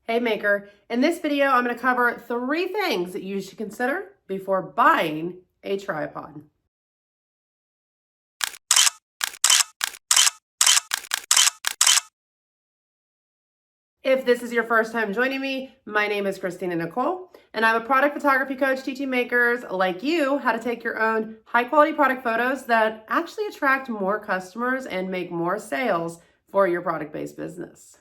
Hey Maker, in this video I'm going to cover 3 things that you should consider before buying a tripod. If this is your first time joining me, my name is Christina Nicole, and I'm a product photography coach teaching makers like you how to take your own high quality product photos that actually attract more customers and make more sales for your product-based business.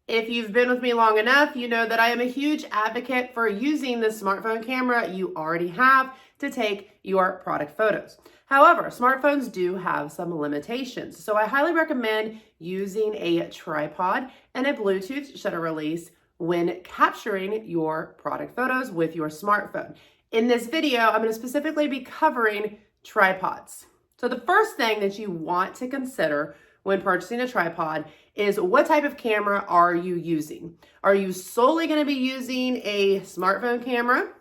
If you've been with me long enough, you know that I am a huge advocate for using the smartphone camera you already have to take your product photos. However, smartphones do have some limitations, so I highly recommend using a tripod and a Bluetooth shutter release when capturing your product photos with your smartphone. In this video, I'm going to specifically be covering tripods. So the first thing that you want to consider when purchasing a tripod is what type of camera are you using? Are you solely going to be using a smartphone camera?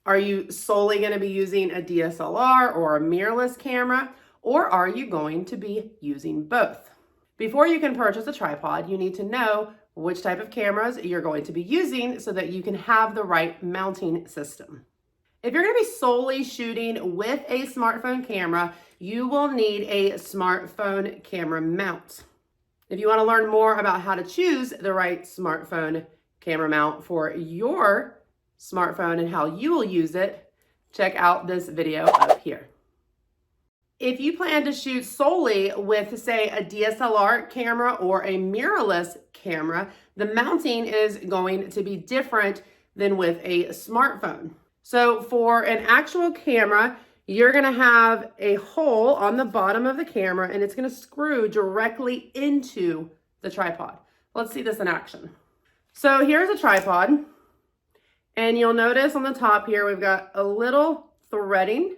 Are you solely going to be using a DSLR or a mirrorless camera? Or are you going to be using both? Before you can purchase a tripod, you need to know which type of cameras you're going to be using so that you can have the right mounting system. If you're going to be solely shooting with a smartphone camera, you will need a smartphone camera mount. If you want to learn more about how to choose the right smartphone camera mount for your smartphone and how you will use it, check out this video up here. If you plan to shoot solely with, say, a DSLR camera or a mirrorless camera, the mounting is going to be different than with a smartphone. So for an actual camera, you're going to have a hole on the bottom of the camera and it's going to screw directly into the tripod. Let's see this in action. So here's a tripod, and you'll notice on the top here we've got a little threading.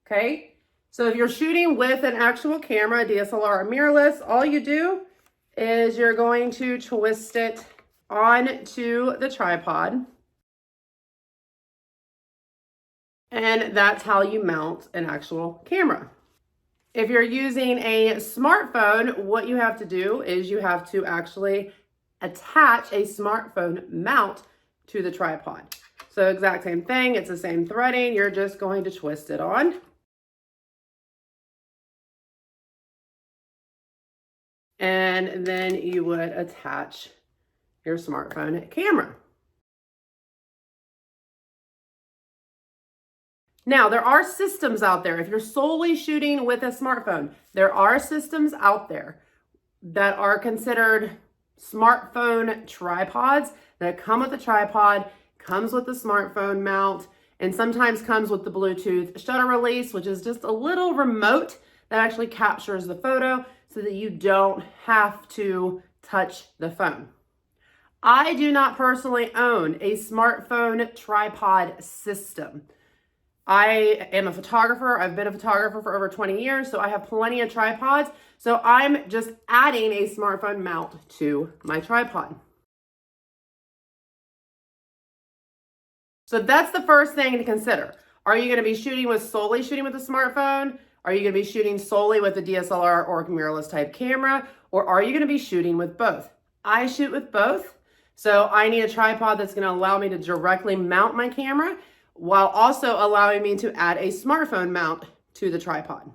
Okay, so if you're shooting with an actual camera, DSLR or mirrorless, all you do is you're going to twist it onto the tripod. And that's how you mount an actual camera. If you're using a smartphone, what you have to do is you have to actually attach a smartphone mount to the tripod. So exact same thing, it's the same threading, you're just going to twist it on. And then you would attach your smartphone camera. Now, there are systems out there. If you're solely shooting with a smartphone, there are systems out there that are considered smartphone tripods that come with a tripod, comes with the smartphone mount, and sometimes comes with the Bluetooth shutter release, which is just a little remote that actually captures the photo so that you don't have to touch the phone. I do not personally own a smartphone tripod system. I am a photographer. I've been a photographer for over 20 years, so I have plenty of tripods. So I'm just adding a smartphone mount to my tripod. So that's the first thing to consider. Are you going to be solely shooting with a smartphone? Are you going to be shooting solely with a DSLR or mirrorless type camera? Or are you going to be shooting with both? I shoot with both. So I need a tripod that's going to allow me to directly mount my camera while also allowing me to add a smartphone mount to the tripod.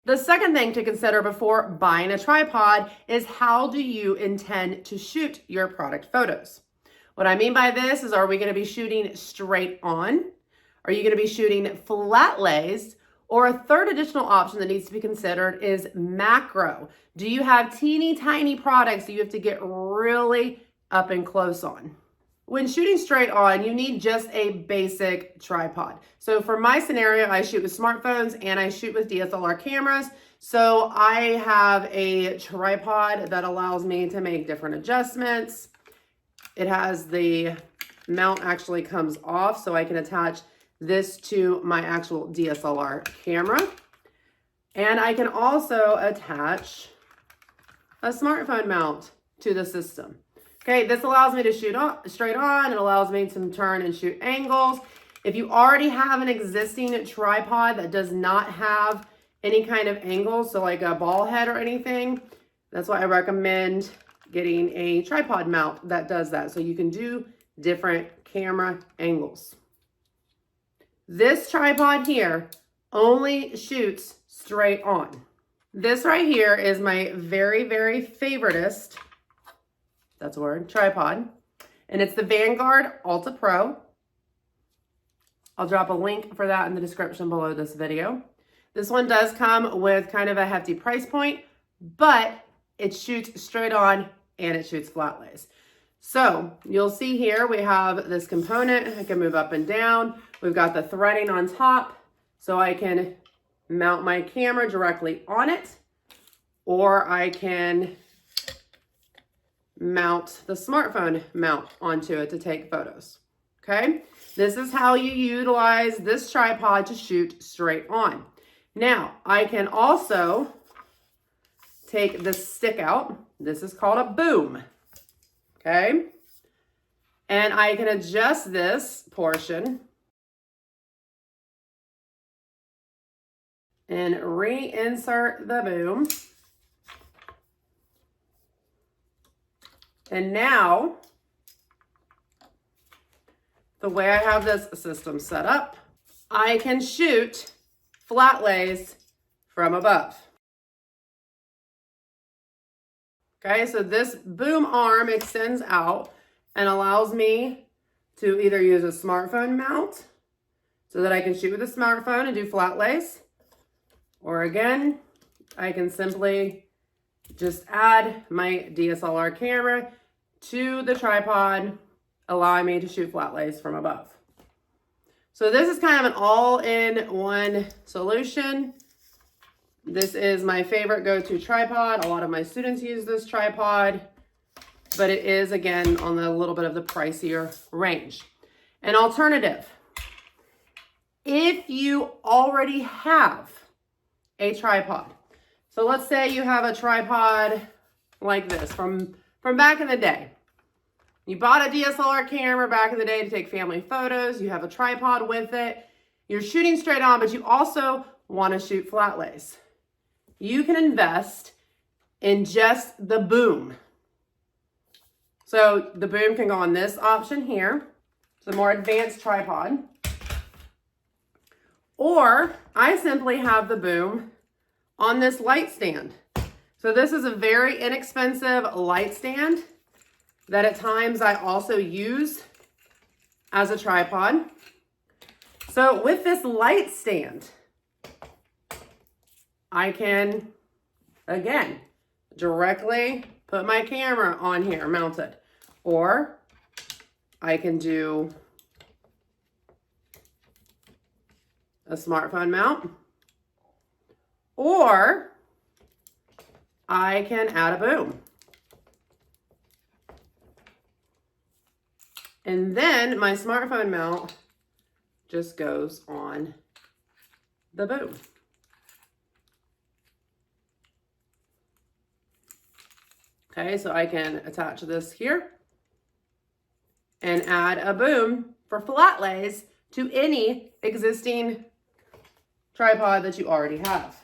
The second thing to consider before buying a tripod is how do you intend to shoot your product photos? What I mean by this is, are we going to be shooting straight on? Are you going to be shooting flat lays? Or a third additional option that needs to be considered is macro. Do you have teeny tiny products that you have to get really up and close on? When shooting straight on, you need just a basic tripod. So for my scenario, I shoot with smartphones and I shoot with DSLR cameras. So I have a tripod that allows me to make different adjustments. It has the mount actually comes off, so I can attach this to my actual DSLR camera. And I can also attach a smartphone mount to the system. Okay, this allows me to shoot straight on. It allows me to turn and shoot angles. If you already have an existing tripod that does not have any kind of angle, so like a ball head or anything, that's why I recommend getting a tripod mount that does that. So you can do different camera angles. This tripod here only shoots straight on. This right here is my very, very favoritist, that's a word, tripod. And it's the Vanguard Alta Pro. I'll drop a link for that in the description below this video. This one does come with kind of a hefty price point, but it shoots straight on and it shoots flat lays. So you'll see here we have this component. I can move up and down. We've got the threading on top, so I can mount my camera directly on it, or I can mount the smartphone mount onto it to take photos. Okay, this is how you utilize this tripod to shoot straight on. Now, I can also take this stick out. This is called a boom. Okay, and I can adjust this portion and reinsert the boom. And now, the way I have this system set up, I can shoot flat lays from above. Okay, so this boom arm extends out and allows me to either use a smartphone mount so that I can shoot with a smartphone and do flat lays, or again, I can simply just add my DSLR camera to the tripod, allowing me to shoot flat lays from above. So this is kind of an all-in-one solution. This is my favorite go-to tripod. A lot of my students use this tripod, but it is, again, on the little bit of the pricier range. An alternative, if you already have a tripod, so let's say you have a tripod like this from back in the day. You bought a DSLR camera back in the day to take family photos. You have a tripod with it. You're shooting straight on, but you also want to shoot flat lays. You can invest in just the boom. So the boom can go on this option here. It's a more advanced tripod. Or I simply have the boom on this light stand. So this is a very inexpensive light stand that at times I also use as a tripod. So with this light stand, I can, again, directly put my camera on here mounted, or I can do a smartphone mount, or I can add a boom. And then my smartphone mount just goes on the boom. Okay, so I can attach this here and add a boom for flat lays to any existing tripod that you already have.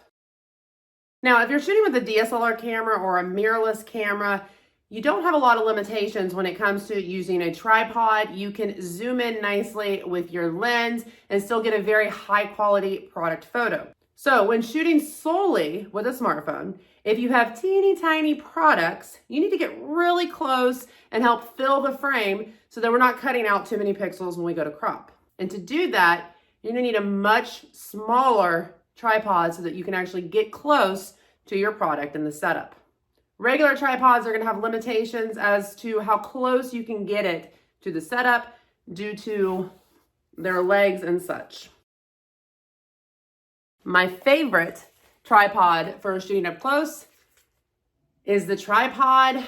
Now, if you're shooting with a DSLR camera or a mirrorless camera, you don't have a lot of limitations when it comes to using a tripod. You can zoom in nicely with your lens and still get a very high quality product photo. So when shooting solely with a smartphone, if you have teeny tiny products, you need to get really close and help fill the frame so that we're not cutting out too many pixels when we go to crop. And to do that, you're gonna need a much smaller tripod so that you can actually get close to your product in the setup. Regular tripods are gonna have limitations as to how close you can get it to the setup due to their legs and such. My favorite tripod for shooting up close is the Tripod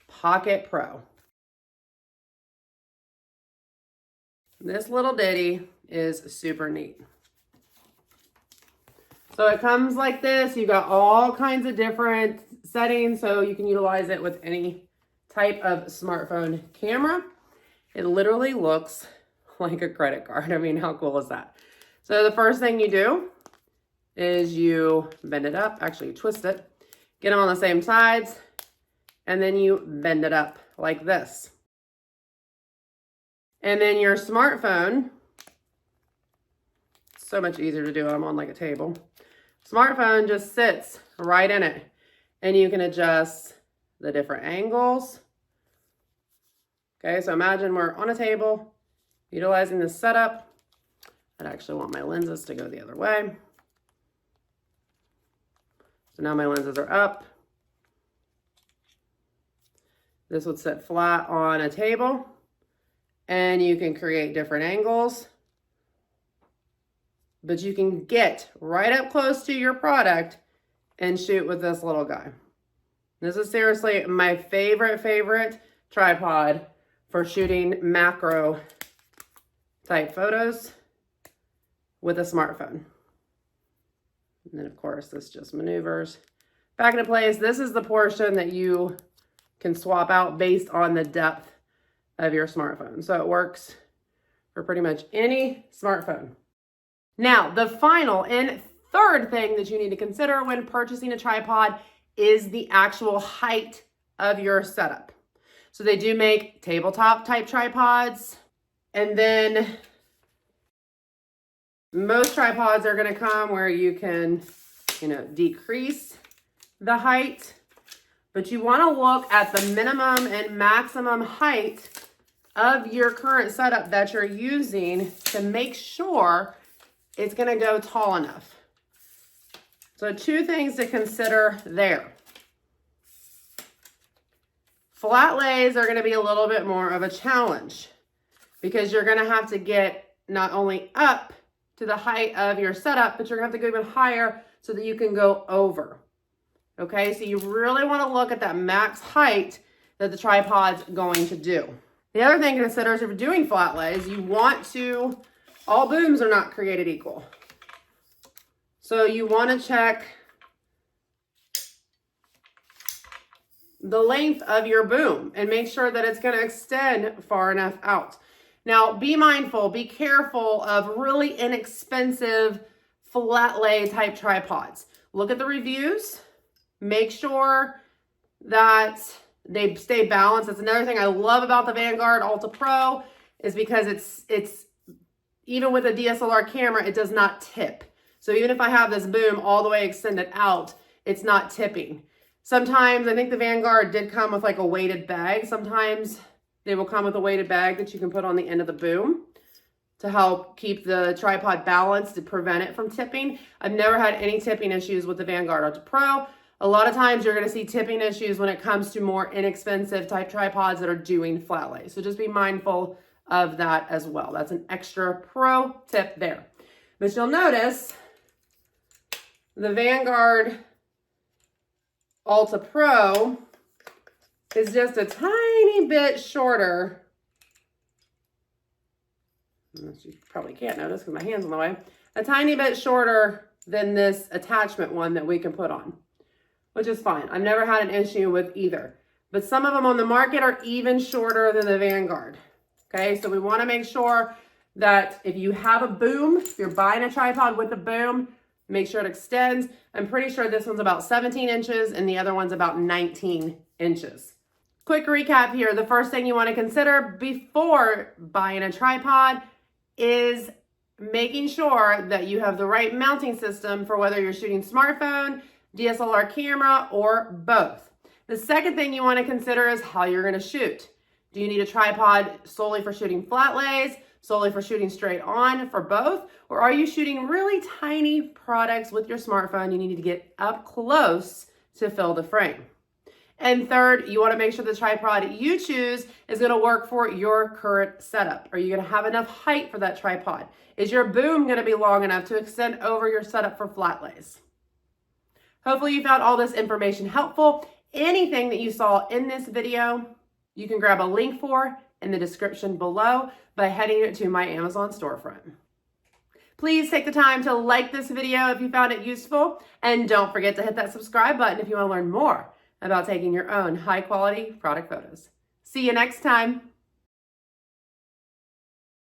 Pocket Pro. This little ditty is super neat. So it comes like this. You've got all kinds of different settings, so you can utilize it with any type of smartphone camera. It literally looks like a credit card. I mean, how cool is that? So the first thing you do is you bend it up, actually twist it, get them on the same sides, and then you bend it up like this. And then your smartphone, so much easier to do when I'm on like a table. Smartphone just sits right in it, and you can adjust the different angles. Okay, so imagine we're on a table utilizing this setup. I'd actually want my lenses to go the other way. So now my lenses are up. This would sit flat on a table, and you can create different angles, but you can get right up close to your product and shoot with this little guy. This is seriously my favorite tripod for shooting macro type photos with a smartphone. And then of course this just maneuvers back into place. This is the portion that you can swap out based on the depth of your smartphone. So it works for pretty much any smartphone. Now, the final and third thing that you need to consider when purchasing a tripod is the actual height of your setup. So they do make tabletop type tripods, and then most tripods are going to come where you can, decrease the height, but you want to look at the minimum and maximum height of your current setup that you're using to make sure it's going to go tall enough. So 2 things to consider there. Flat lays are going to be a little bit more of a challenge because you're going to have to get not only up to the height of your setup, but you're going to have to go even higher so that you can go over. Okay, so you really want to look at that max height that the tripod's going to do. The other thing to consider is if you're doing flat lays, you want to, all booms are not created equal. So you want to check the length of your boom and make sure that it's going to extend far enough out. Now, be mindful, be careful of really inexpensive flat lay type tripods. Look at the reviews, make sure that they stay balanced. That's another thing I love about the Vanguard Ultra Pro is because it's even with a DSLR camera, it does not tip. So even if I have this boom all the way extended out, it's not tipping. Sometimes I think the Vanguard did come with like a weighted bag. Sometimes they will come with a weighted bag that you can put on the end of the boom to help keep the tripod balanced to prevent it from tipping. I've never had any tipping issues with the Vanguard Ultra Pro. A lot of times you're going to see tipping issues when it comes to more inexpensive type tripods that are doing flat lay. So just be mindful of that as well. That's an extra pro tip there. But you'll notice the Vanguard Ultra Pro is just a tiny bit shorter. You probably can't notice because my hand's in the way. A tiny bit shorter than this attachment one that we can put on, which is fine. I've never had an issue with either. But some of them on the market are even shorter than the Vanguard. Okay, so we want to make sure that if you have a boom, if you're buying a tripod with a boom, make sure it extends. I'm pretty sure this one's about 17 inches and the other one's about 19 inches. Quick recap here. The first thing you want to consider before buying a tripod is making sure that you have the right mounting system for whether you're shooting smartphone, DSLR camera, or both. The second thing you want to consider is how you're going to shoot. Do you need a tripod solely for shooting flat lays, solely for shooting straight on, for both? Or are you shooting really tiny products with your smartphone? You need to get up close to fill the frame. And third, you want to make sure the tripod you choose is going to work for your current setup. Are you going to have enough height for that tripod? Is your boom going to be long enough to extend over your setup for flat lays? Hopefully you found all this information helpful. Anything that you saw in this video, you can grab a link for in the description below by heading to my Amazon storefront. Please take the time to like this video if you found it useful, and don't forget to hit that subscribe button if you want to learn more about taking your own high quality product photos. See you next time.